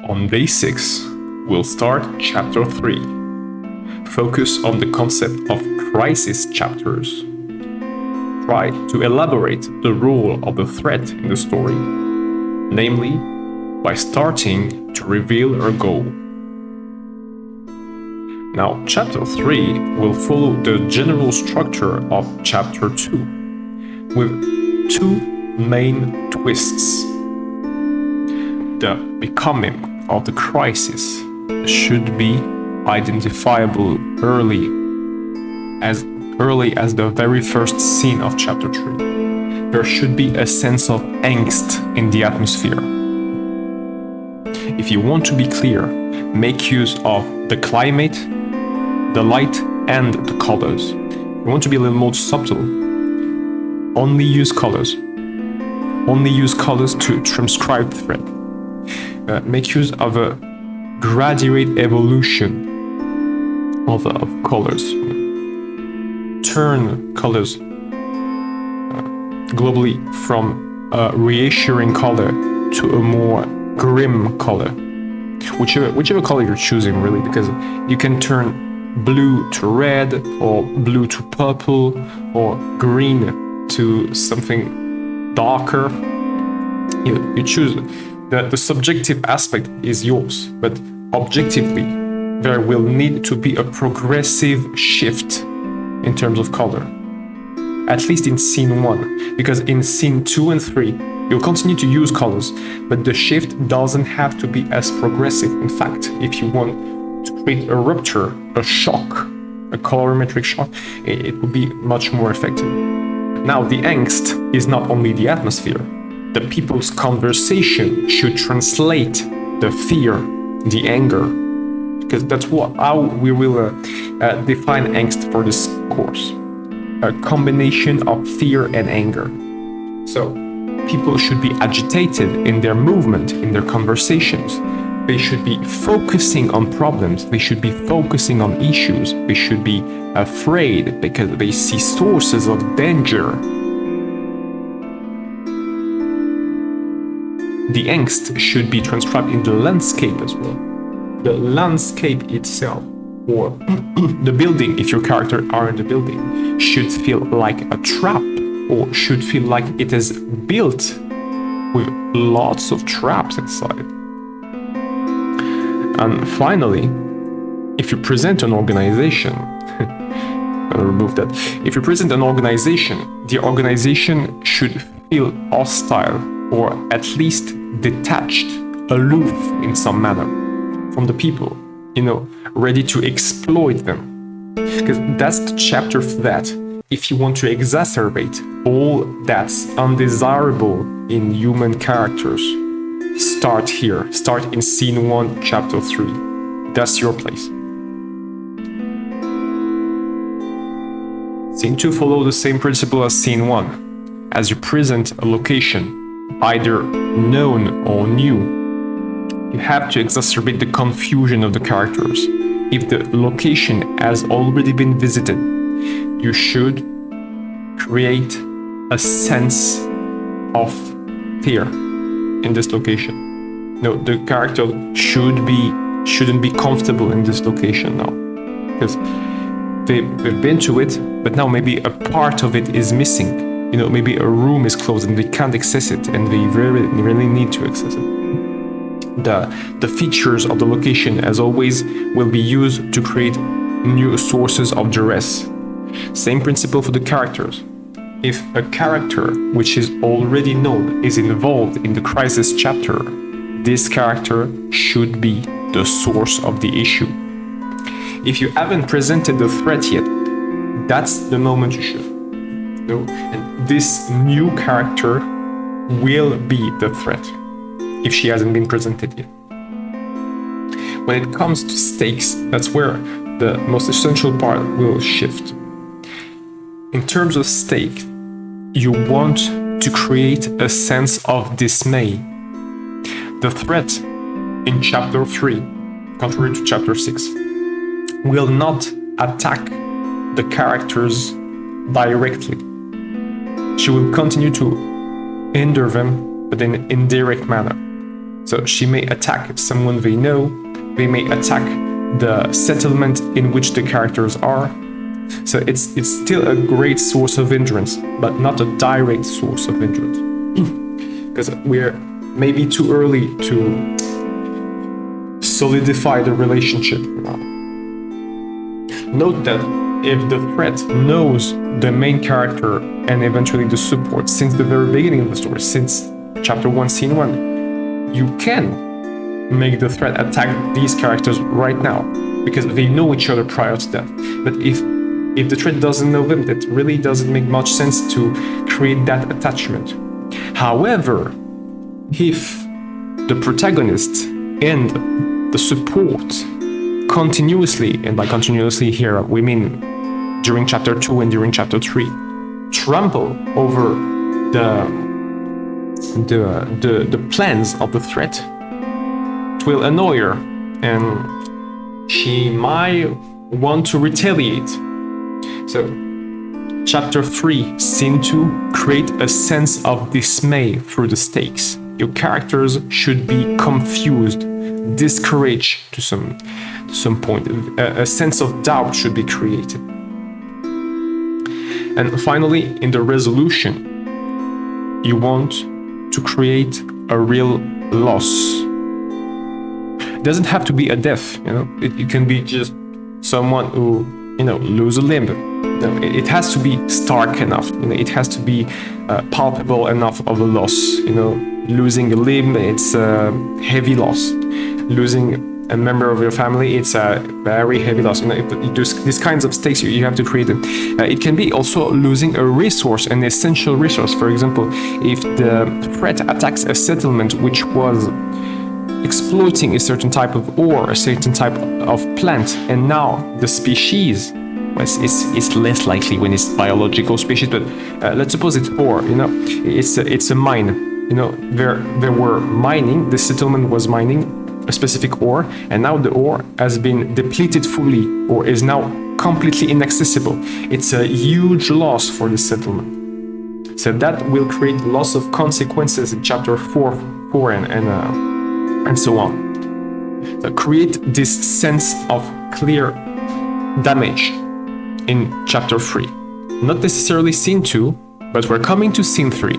On day 6, we'll start chapter 3. Focus on the concept of crisis chapters. Try to elaborate the role of the threat in the story, namely, by starting to reveal a goal. Now, chapter 3 will follow the general structure of chapter 2, with two main twists. The becoming of the crisis should be identifiable early as the very first scene of chapter 3. There should be a sense of angst in the atmosphere. If you want to be clear, make use of the climate, the light, and the colors. If you want to be a little more subtle, only use colors. Only use colors to transcribe the threat. Make use of a graduate evolution of colors. Turn colors globally from a reassuring color to a more grim color. Whichever color you're choosing, really, because you can turn blue to red, or blue to purple, or green to something darker. You choose. The subjective aspect is yours, but objectively, there will need to be a progressive shift in terms of color. At least in scene 1, because in scene 2 and 3, you'll continue to use colors, but the shift doesn't have to be as progressive. In fact, if you want to create a rupture, a shock, a colorimetric shock, it will be much more effective. Now, the angst is not only the atmosphere. The people's conversation should translate the fear, the anger, because that's how we will define angst for this course. A combination of fear and anger. So, people should be agitated in their movement, in their conversations. They should be focusing on problems. They should be focusing on issues. They should be afraid because they see sources of danger. The angst should be transcribed in the landscape as well. The landscape itself, or the building, if your character are in the building, should feel like a trap, or should feel like it is built with lots of traps inside. And finally, if you present an organization, I'm gonna remove that. If you present an organization, the organization should feel hostile, or at least detached, aloof in some manner from the people, ready to exploit them. Because that's the chapter for that. If you want to exacerbate all that's undesirable in human characters, start here. Start in scene 1, chapter 3. That's your place. Scene 2 follows the same principle as scene 1. As you present a location, either known or new, you have to exacerbate the confusion of the characters. If the location has already been visited, you should create a sense of fear in this location. No, the character shouldn't be comfortable in this location now, because they've been to it, but now maybe a part of it is missing. Maybe a room is closed and they can't access it, and they really need to access it. The features of the location, as always, will be used to create new sources of duress. Same principle for the characters. If a character which is already known is involved in the crisis chapter, this character should be the source of the issue. If you haven't presented the threat yet, that's the moment you should. And this new character will be the threat if she hasn't been presented yet. When it comes to stakes, that's where the most essential part will shift. In terms of stake, you want to create a sense of dismay. The threat in chapter 3, contrary to chapter 6, will not attack the characters directly. She will continue to hinder them, but in an indirect manner. So she may attack someone they know, they may attack the settlement in which the characters are. So it's still a great source of hindrance, but not a direct source of hindrance. Because we're maybe too early to solidify the relationship. Note that if the threat knows the main character and eventually the support since the very beginning of the story, since chapter 1, scene 1, you can make the threat attack these characters right now because they know each other prior to that. But if the threat doesn't know them, that really doesn't make much sense to create that attachment. However, if the protagonist and the support continuously, and by continuously here we mean during chapter 2 and during chapter 3, trample over the plans of the threat, it will annoy her and she might want to retaliate. So chapter 3, scene 2, create a sense of dismay through the stakes. Your characters should be confused, discouraged to some point. A sense of doubt should be created. And finally, in the resolution, you want to create a real loss. It doesn't have to be a death, it can be just someone who, lose a limb. It has to be stark enough, it has to be palpable enough of a loss. Losing a limb, it's a heavy loss. Losing a member of your family, it's a very heavy loss. These kinds of stakes, you have to create them. It can be also losing a resource, an essential resource. For example, if the threat attacks a settlement which was exploiting a certain type of ore, a certain type of plant, and now the species, it's less likely when it's biological species, but let's suppose it's ore, it's a mine. There were mining, the settlement was mining a specific ore, and now the ore has been depleted fully or is now completely inaccessible. It's a huge loss for the settlement. So that will create loss of consequences in chapter 4 and so on. So create this sense of clear damage in chapter 3. Not necessarily scene 2, but we're coming to scene 3.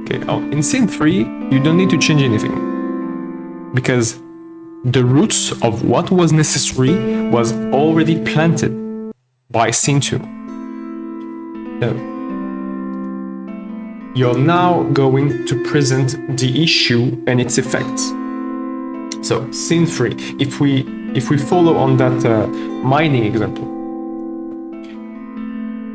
Okay, in scene 3, you don't need to change anything, because the roots of what was necessary was already planted by scene 2. You're now going to present the issue and its effects. So, scene 3, if we follow on that mining example,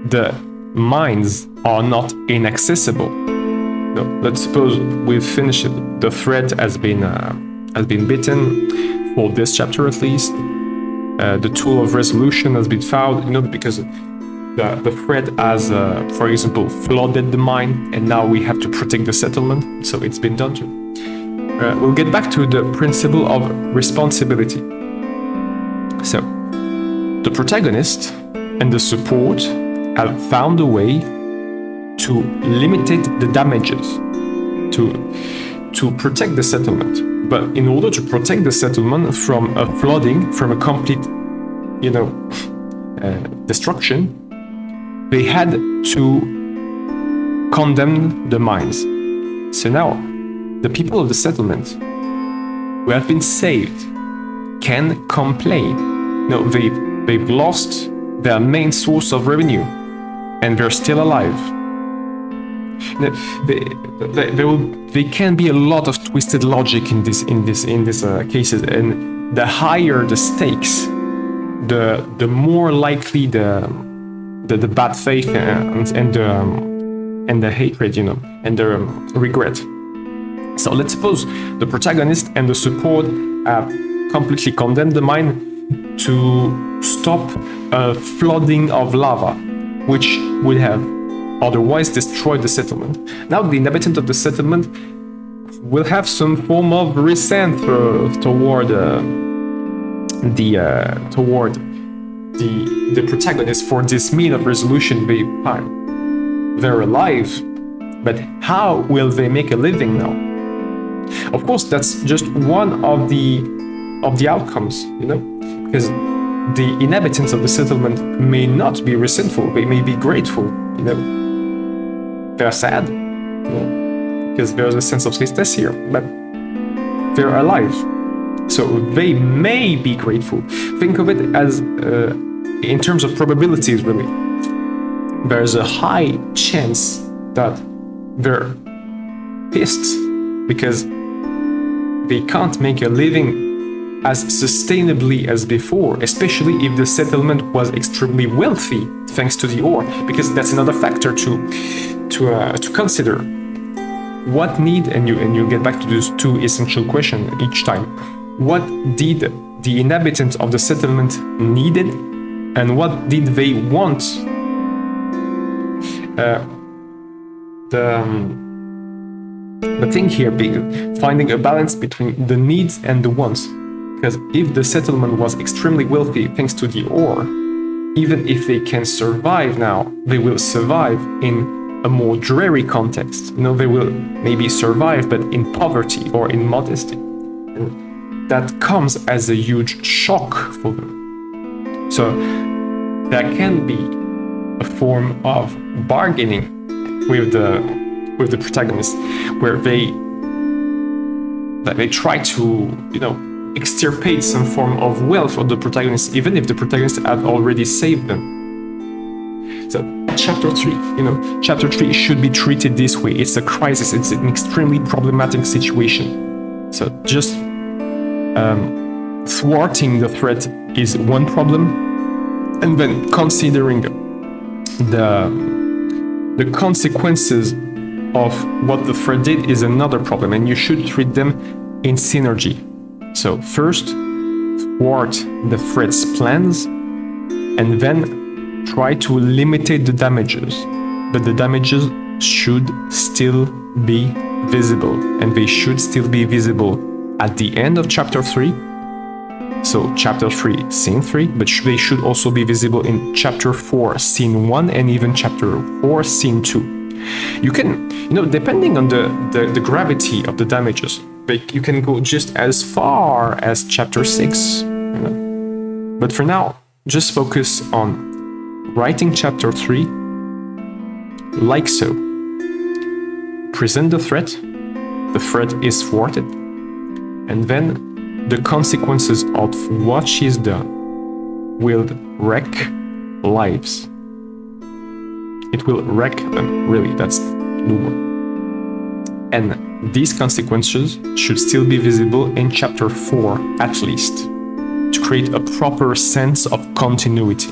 the mines are not inaccessible. No, let's suppose we've finished it. The thread has been bitten for this chapter at least. The tool of resolution has been found, because the thread has, for example, flooded the mine, and now we have to protect the settlement. So it's been done too. We'll get back to the principle of responsibility. So the protagonist and the support have found a way to limit the damages, to protect the settlement. But in order to protect the settlement from a flooding, from a complete, destruction, they had to condemn the mines. So now, the people of the settlement who have been saved can complain. No, they've lost their main source of revenue, and they're still alive. There can be a lot of twisted logic in these cases, and the higher the stakes, the more likely the bad faith and the hatred, and the regret. So let's suppose the protagonist and the support completely condemned the mine to stop a flooding of lava, which would have otherwise destroyed the settlement. Now the inhabitant of the settlement will have some form of resentment toward the protagonist for this mean of resolution they find. They're alive, but how will they make a living now? Of course, that's just one of the outcomes, because the inhabitants of the settlement may not be resentful, they may be grateful, They're sad, because there's a sense of tristesse here, but they're alive. So they may be grateful. Think of it as, in terms of probabilities, really. There's a high chance that they're pissed because they can't make a living as sustainably as before, especially if the settlement was extremely wealthy thanks to the ore, because that's another factor to consider. What need, and you get back to those two essential questions each time. What did the inhabitants of the settlement needed, and what did they want? The thing here being finding a balance between the needs and the wants. Because if the settlement was extremely wealthy thanks to the ore, even if they can survive now, they will survive in a more dreary context. They will maybe survive, but in poverty or in modesty. And that comes as a huge shock for them. So there can be a form of bargaining with the protagonist, where they try to, extirpate some form of wealth of the protagonist, even if the protagonist had already saved them. So chapter 3 should be treated this way. It's a crisis. It's an extremely problematic situation. So just thwarting the threat is one problem, and then considering the consequences of what the threat did is another problem, and you should treat them in synergy. So first, thwart the threat's plans, and then try to limit the damages. But the damages should still be visible, and they should still be visible at the end of chapter 3. So chapter 3, scene 3, but they should also be visible in chapter 4, scene 1, and even chapter 4, scene 2. You can, depending on the gravity of the damages, you can go just as far as chapter 6. But for now, just focus on writing chapter 3 like so. Present the threat is thwarted, and then the consequences of what she's done will wreck lives. It will wreck them, really, that's the word. And these consequences should still be visible in chapter 4, at least, to create a proper sense of continuity.